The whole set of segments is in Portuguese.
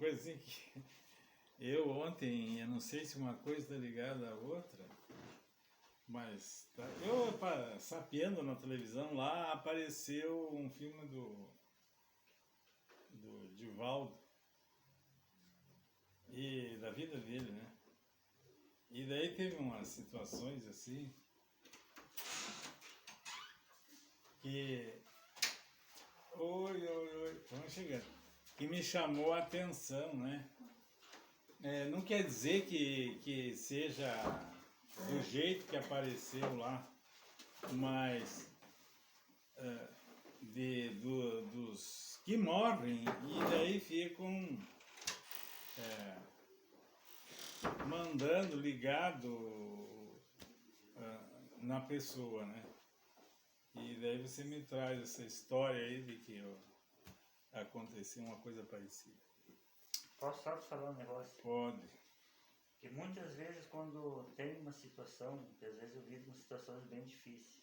coisa assim que eu ontem, eu não sei se uma coisa está ligada à outra, mas sapeando na televisão lá apareceu um filme do Divaldo e da vida dele, né? E daí teve umas situações assim que vamos chegando. Que me chamou a atenção, né? Não quer dizer que seja do jeito que apareceu lá, mas dos que morrem e daí ficam mandando, ligado na pessoa, né? E daí você me traz essa história aí de que aconteceu uma coisa parecida. Posso só te falar um negócio? Pode. Que muitas vezes quando tem uma situação, que às vezes eu vivo com situações bem difíceis,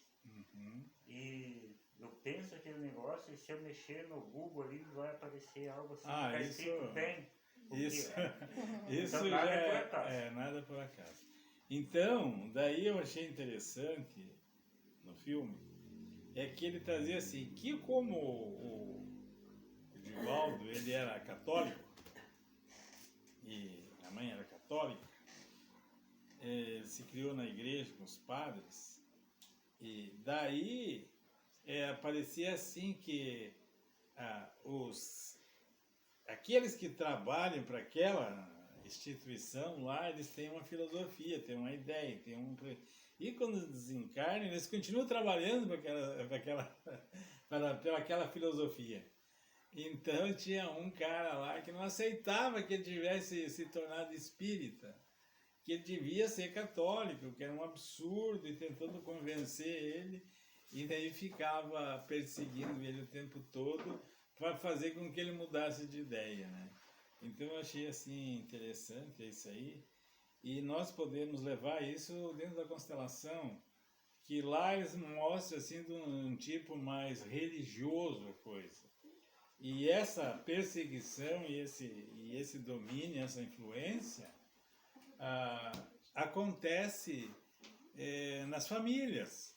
e eu penso aquele negócio, e se eu mexer no Google ali vai aparecer algo assim, tá escrito bem. Isso Então, nada já é por acaso. Nada por acaso. Então, daí eu achei interessante no filme, é que ele trazia assim, que como o Divaldo, ele era católico, e a mãe era católica, ele se criou na igreja com os padres, e daí parecia assim que aqueles que trabalham para aquela instituição lá, eles têm uma filosofia, têm uma ideia, e quando desencarnam, eles continuam trabalhando para aquela filosofia. Então tinha um cara lá que não aceitava que ele tivesse se tornado espírita, que ele devia ser católico, que era um absurdo, e tentando convencer ele, e daí ficava perseguindo ele o tempo todo para fazer com que ele mudasse de ideia, né? Então eu achei assim interessante isso aí, e nós podemos levar isso dentro da constelação, que lá eles mostram assim de um tipo mais religioso a coisa. E essa perseguição e esse domínio, essa influência, acontece nas famílias.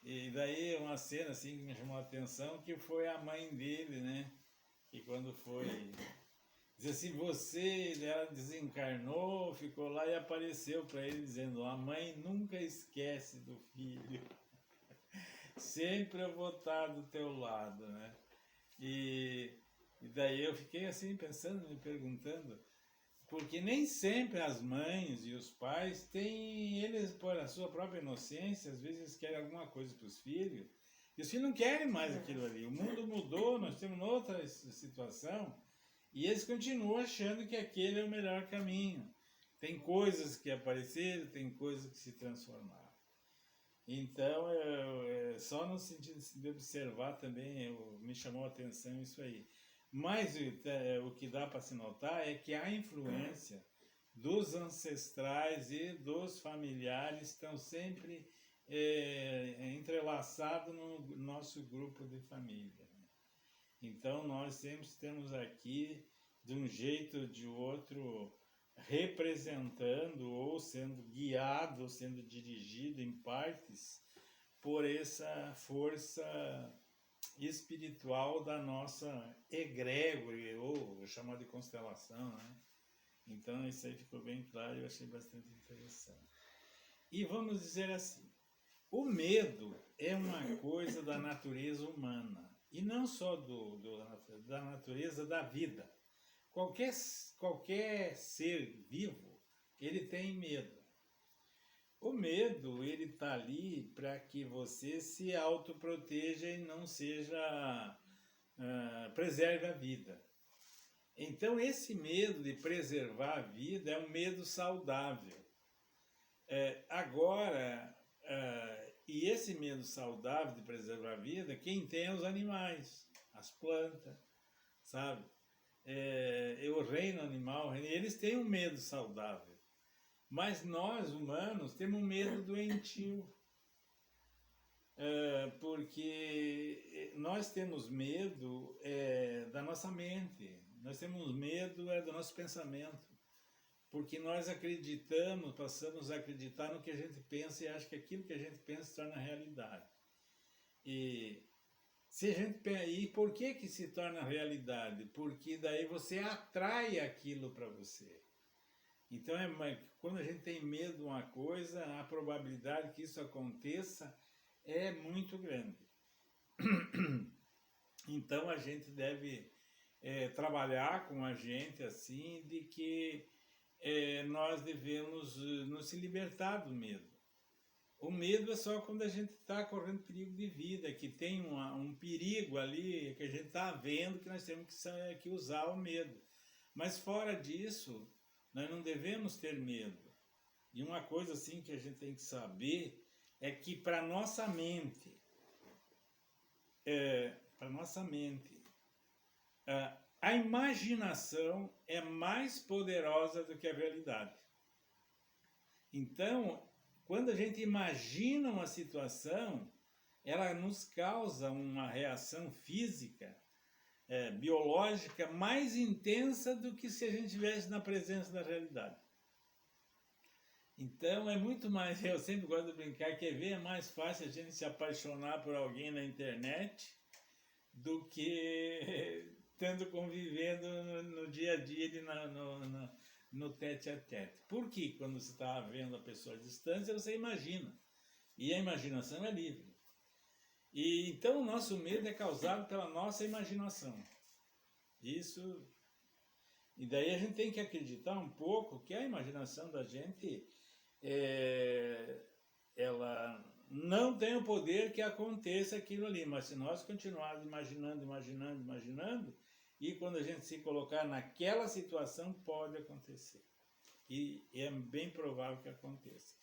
E daí uma cena assim que me chamou a atenção, que foi a mãe dele, né? E quando foi... Diz assim, ela desencarnou, ficou lá e apareceu para ele dizendo, a mãe nunca esquece do filho. Sempre eu vou estar do teu lado, né? E daí eu fiquei assim pensando, me perguntando, porque nem sempre as mães e os pais têm, eles por a sua própria inocência, às vezes querem alguma coisa para os filhos, e os filhos não querem mais aquilo ali. O mundo mudou, nós temos outra situação, e eles continuam achando que aquele é o melhor caminho. Tem coisas que apareceram, tem coisas que se transformaram. Então, só no sentido de observar também, me chamou a atenção isso aí. Mas o que dá para se notar é que a influência dos ancestrais e dos familiares estão sempre entrelaçados no nosso grupo de família. Então, nós sempre estamos aqui, de um jeito ou de outro, representando ou sendo guiado, ou sendo dirigido em partes por essa força espiritual da nossa egrégora, ou chamada de constelação, né? Então isso aí ficou bem claro e eu achei bastante interessante. E vamos dizer assim, o medo é uma coisa da natureza humana, e não só da natureza da vida. Qualquer ser vivo, ele tem medo. O medo, ele está ali para que você se autoproteja e não preserve a vida. Então, esse medo de preservar a vida é um medo saudável. E esse medo saudável de preservar a vida, quem tem é os animais, as plantas, sabe? O reino animal, eles têm um medo saudável, mas nós, humanos, temos um medo doentio, porque nós temos medo da nossa mente, Nós temos medo do nosso pensamento. Porque nós acreditamos, passamos a acreditar no que a gente pensa e acha que aquilo que a gente pensa se torna realidade. E por que se torna realidade? Porque daí você atrai aquilo para você. Então, quando a gente tem medo de uma coisa, a probabilidade que isso aconteça é muito grande. Então, a gente deve trabalhar com a gente assim, de que nós devemos nos libertar do medo. O medo é só quando a gente está correndo perigo de vida, que tem um perigo ali, que a gente está vendo, que nós temos que usar o medo. Mas fora disso, nós não devemos ter medo. E uma coisa assim que a gente tem que saber é que para nossa mente, a imaginação é mais poderosa do que a realidade. Então, quando a gente imagina uma situação, ela nos causa uma reação física, biológica, mais intensa do que se a gente estivesse na presença da realidade. Então, é muito mais, eu sempre gosto de brincar, quer ver, é mais fácil a gente se apaixonar por alguém na internet do que estando convivendo no dia a dia, no tete a tete. Porque quando você está vendo a pessoa à distância, você imagina. E a imaginação é livre. E então o nosso medo é causado pela nossa imaginação. Isso. E daí a gente tem que acreditar um pouco que a imaginação da gente ela não tem o poder que aconteça aquilo ali, mas se nós continuarmos imaginando, e quando a gente se colocar naquela situação, pode acontecer. E é bem provável que aconteça.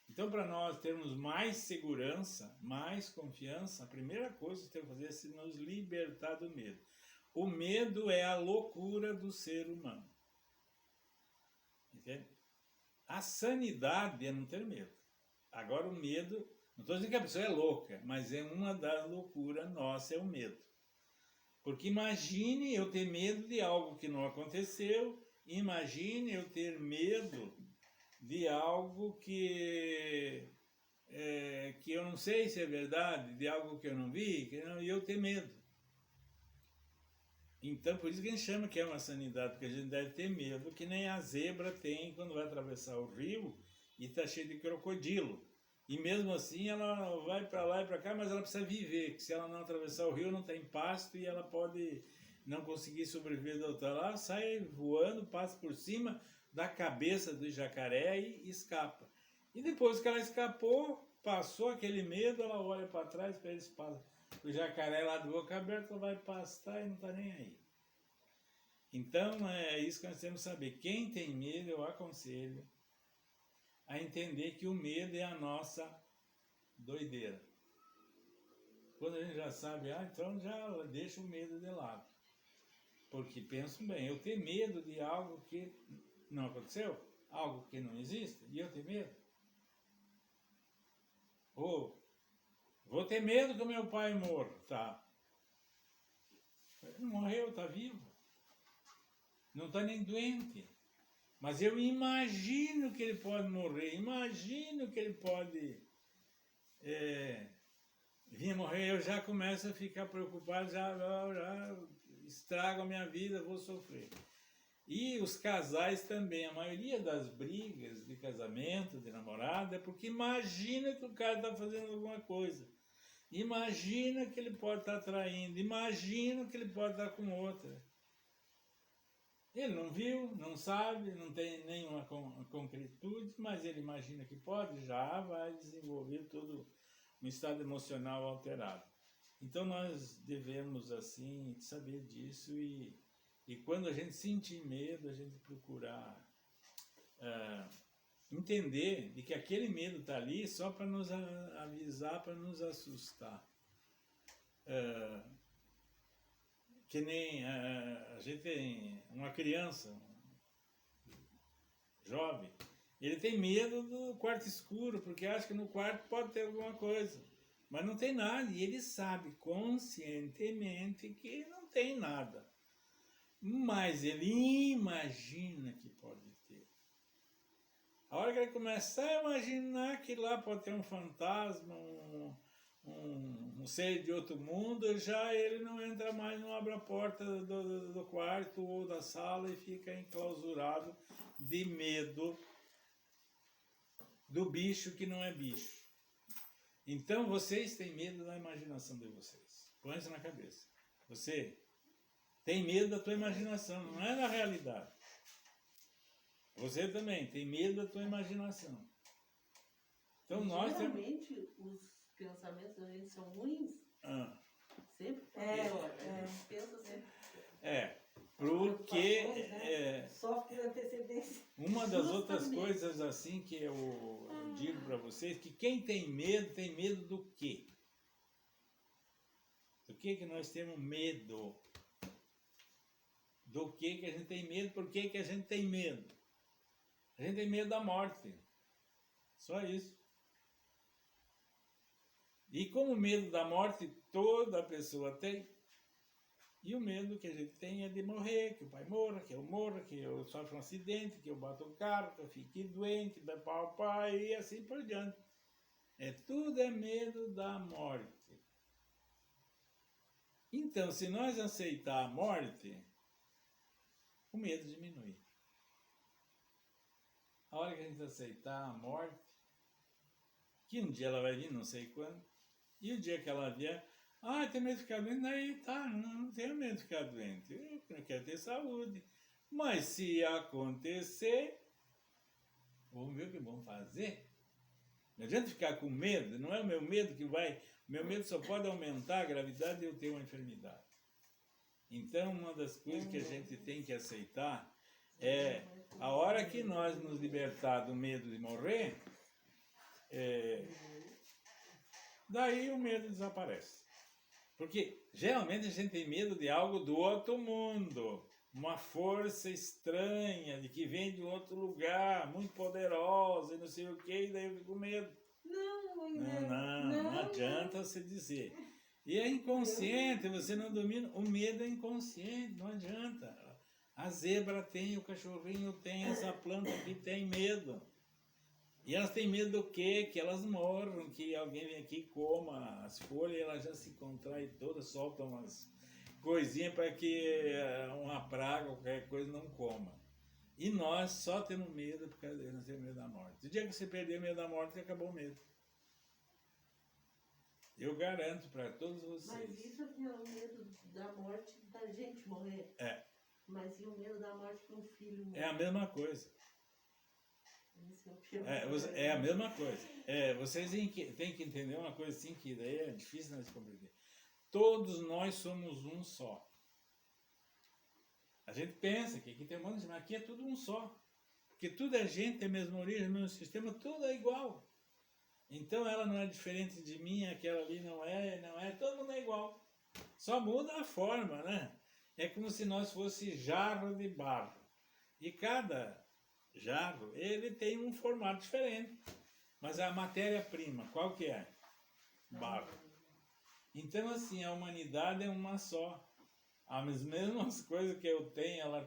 Então, para nós termos mais segurança, mais confiança, a primeira coisa que temos que fazer é se nos libertar do medo. O medo é a loucura do ser humano. Entende? A sanidade é não ter medo. Agora o medo, não estou dizendo que a pessoa é louca, mas é uma das loucuras nossas, é o medo. Porque imagine eu ter medo de algo que não aconteceu, imagine eu ter medo de algo que eu não sei se é verdade, de algo que eu não vi, e eu ter medo. Então, por isso que a gente chama que é uma sanidade, porque a gente deve ter medo, que nem a zebra tem quando vai atravessar o rio e está cheio de crocodilo. E mesmo assim ela vai para lá e para cá, mas ela precisa viver, que se ela não atravessar o rio não tem pasto e ela pode não conseguir sobreviver do outro lado, sai voando, passa por cima da cabeça do jacaré e escapa. E depois que ela escapou, passou aquele medo, ela olha para trás, para eles passam. O jacaré lá de boca aberta vai pastar e não está nem aí. Então é isso que nós temos que saber. Quem tem medo, eu aconselho a entender que o medo é a nossa doideira. Quando a gente já sabe, então já deixa o medo de lado. Porque penso bem, eu ter medo de algo que não aconteceu, algo que não existe, e eu ter medo. Ou vou ter medo que o meu pai morra, tá? Ele não morreu, tá vivo. Não tá nem doente. Mas eu imagino que ele pode morrer, imagino que ele pode vir morrer, eu já começo a ficar preocupado, já estrago a minha vida, vou sofrer. E os casais também, a maioria das brigas de casamento, de namorado, é porque imagina que o cara está fazendo alguma coisa. Imagina que ele pode estar traindo, imagina que ele pode estar com outra. Ele não viu, não sabe, não tem nenhuma concretude, mas ele imagina que pode, já vai desenvolver todo um estado emocional alterado. Então nós devemos, assim, saber disso e quando a gente sentir medo, a gente procurar entender de que aquele medo está ali só para nos avisar, para nos assustar. Que nem a gente tem uma criança, jovem, ele tem medo do quarto escuro, porque acha que no quarto pode ter alguma coisa, mas não tem nada, e ele sabe conscientemente que não tem nada. mas ele imagina que pode ter. A hora que ele começar a imaginar que lá pode ter um fantasma, um ser de outro mundo, já ele não entra mais, não abre a porta do quarto ou da sala e fica enclausurado de medo do bicho que não é bicho. Então vocês têm medo da imaginação de vocês. Põe isso na cabeça. Você tem medo da tua imaginação, não é da realidade. Você também tem medo da tua imaginação. Então nós temos... Geralmente os pensamentos da gente são ruins. Sempre. Pensa sempre. Porque sofre por antecedência. uma das outras coisas assim que eu digo para vocês, que quem tem medo do quê? Do que nós temos medo? Do que a gente tem medo? Por que a gente tem medo? A gente tem medo da morte. Só isso. E como medo da morte toda pessoa tem, e o medo que a gente tem é de morrer, que o pai morra, que eu morra, que eu sofra um acidente, que eu bata o carro, que eu fique doente, e assim por diante. Tudo é medo da morte. Então, se nós aceitar a morte, o medo diminui. A hora que a gente aceitar a morte, que um dia ela vai vir, não sei quando, e o dia que ela vier, tem medo de ficar doente? Aí tá, não tenho medo de ficar doente, eu quero ter saúde. Mas se acontecer, vamos ver o que vamos fazer. Não adianta ficar com medo, não é o meu medo que vai... Meu medo só pode aumentar a gravidade de eu ter uma enfermidade. Então, uma das coisas que a gente tem que aceitar é, a hora que nós nos libertar do medo de morrer, daí o medo desaparece. Porque geralmente a gente tem medo de algo do outro mundo, uma força estranha, de que vem de outro lugar, muito poderosa e não sei o que, e daí eu fico com medo. Não adianta você dizer. E é inconsciente, você não domina. O medo é inconsciente, não adianta. A zebra tem, o cachorrinho tem, essa planta aqui tem medo. E elas têm medo do quê? Que elas morram, que alguém vem aqui e coma as folhas e elas já se contraem todas, soltam umas coisinhas para que uma praga ou qualquer coisa não coma. E nós só temos medo por causa nós temos medo da morte. O dia que você perder o medo da morte, acabou o medo. Eu garanto para todos vocês. Mas isso é o medo da morte da gente morrer. Mas e o medo da morte que um filho morre? É a mesma coisa. É a mesma coisa. Vocês têm que entender uma coisa assim, que daí é difícil de compreender. Todos nós somos um só. A gente pensa que aqui tem um monte de... Mas aqui é tudo um só. Porque tudo é gente, é a mesma origem, é o mesmo sistema, tudo é igual. Então ela não é diferente de mim, aquela ali não é, todo mundo é igual. Só muda a forma, né? É como se nós fosse jarro de barro. E cada jarro, ele tem um formato diferente. Mas a matéria-prima, qual que é? Barro. Então, assim, a humanidade é uma só. As mesmas coisas que eu tenho, ela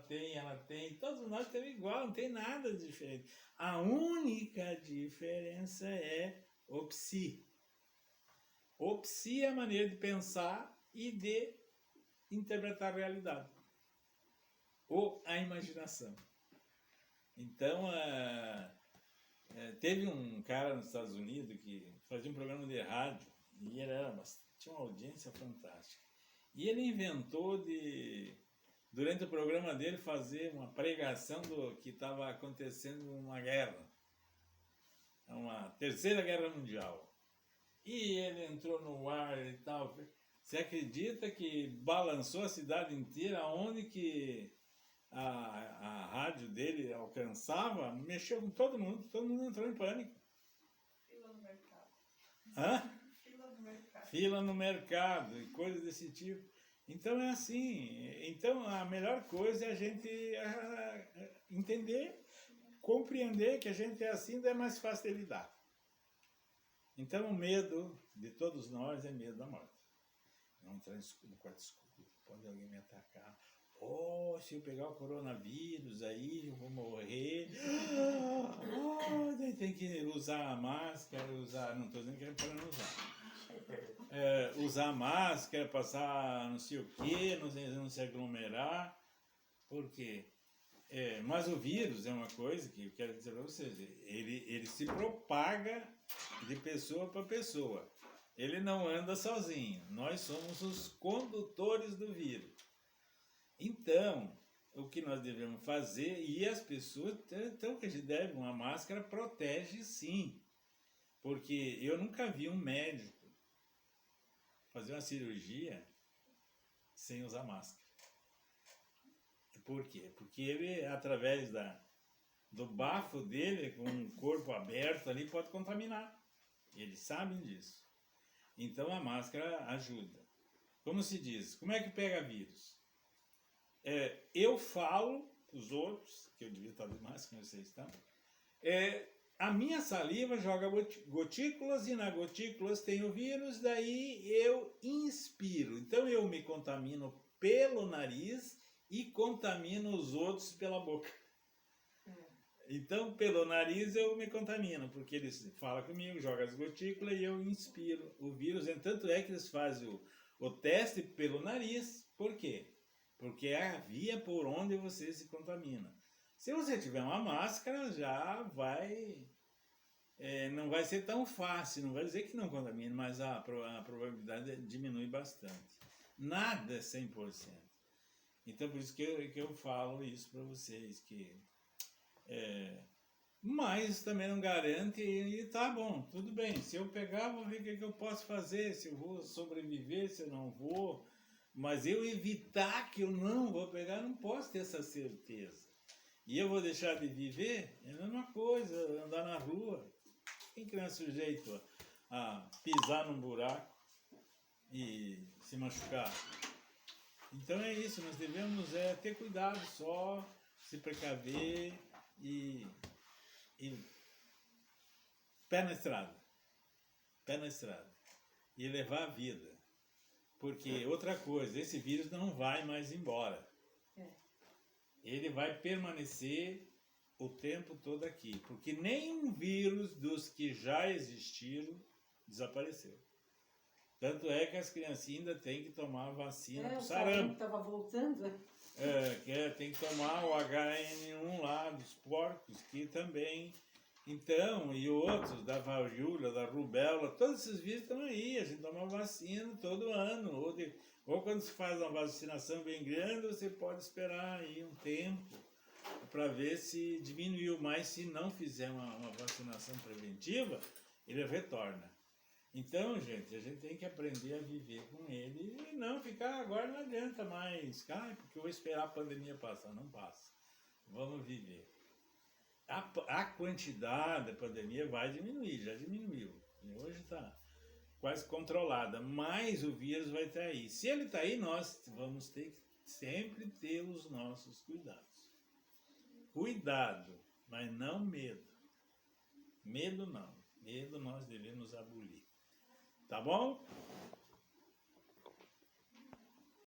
tem. Todos nós temos igual, não tem nada de diferente. A única diferença é o psi. O psi é a maneira de pensar e de interpretar a realidade. Ou a imaginação. Então, teve um cara nos Estados Unidos que fazia um programa de rádio e ele tinha uma audiência fantástica. E ele inventou durante o programa dele, fazer uma pregação do que estava acontecendo uma guerra. Uma terceira guerra mundial. E ele entrou no ar e tal. Você acredita que balançou a cidade inteira, onde que a rádio dele alcançava, mexeu com todo mundo entrou em pânico. Fila no mercado. Fila no mercado. Fila no mercado e coisas desse tipo. Então é assim. Então a melhor coisa é a gente entender, compreender que a gente é assim, daí é mais fácil de lidar. Então o medo de todos nós é medo da morte. Não entrar no quarto escuro, pode alguém me atacar. se eu pegar o coronavírus aí, eu vou morrer. Daí tem que usar a máscara, não estou dizendo que é para não usar. Usar máscara, passar não sei o quê, não se aglomerar. Por quê? Mas o vírus é uma coisa que eu quero dizer para vocês, ele se propaga de pessoa para pessoa. Ele não anda sozinho. Nós somos os condutores do vírus. Então, o que nós devemos fazer, e as pessoas, então que a gente deve, uma máscara protege sim. Porque eu nunca vi um médico fazer uma cirurgia sem usar máscara. Por quê? Porque ele, através do bafo dele, com o corpo aberto ali, pode contaminar. Eles sabem disso. Então a máscara ajuda. Como se diz? Como é que pega vírus? Eu falo para os outros, que eu devia estar de máscara, vocês estão. A minha saliva joga gotículas e nas gotículas tem o vírus, daí eu inspiro. Então eu me contamino pelo nariz e contamino os outros pela boca. Então, pelo nariz eu me contamino, porque eles falam comigo, jogam as gotículas e eu inspiro o vírus. Tanto é que eles fazem o teste pelo nariz. Por quê? Porque é a via por onde você se contamina. Se você tiver uma máscara, já vai... não vai ser tão fácil, não vai dizer que não contamina, mas a probabilidade diminui bastante. Nada é 100%. Então, por isso que eu falo isso para vocês, que... mas também não garante e tá bom, tudo bem. Se eu pegar, vou ver o que eu posso fazer, se eu vou sobreviver, se eu não vou. Mas eu evitar que eu não vou pegar, não posso ter essa certeza. E eu vou deixar de viver? É a mesma coisa, andar na rua. Quem que não é sujeito a pisar num buraco e se machucar? Então é isso, nós devemos ter cuidado só, se precaver e pé na estrada. Pé na estrada. E levar a vida. Porque outra coisa, esse vírus não vai mais embora. Ele vai permanecer o tempo todo aqui. Porque nenhum vírus dos que já existiram desapareceu. Tanto é que as criancinhas ainda têm que tomar a vacina do sarampo. Estava voltando. Tem que tomar o HN1 lá dos porcos, que também... Então, e outros, da varíola, da rubéola, todos esses vírus estão aí. A gente toma vacina todo ano. Ou quando se faz uma vacinação bem grande, você pode esperar aí um tempo para ver se diminuiu. Mas se não fizer uma vacinação preventiva, ele retorna. Então, gente, a gente tem que aprender a viver com ele e não ficar, agora não adianta mais, porque eu vou esperar a pandemia passar. Não passa. Vamos viver. A quantidade da pandemia vai diminuir, já diminuiu. Hoje está quase controlada, mas o vírus vai estar aí. Se ele está aí, nós vamos ter que sempre ter os nossos cuidados. Cuidado, mas não medo. Medo não. Medo nós devemos abolir. Tá bom?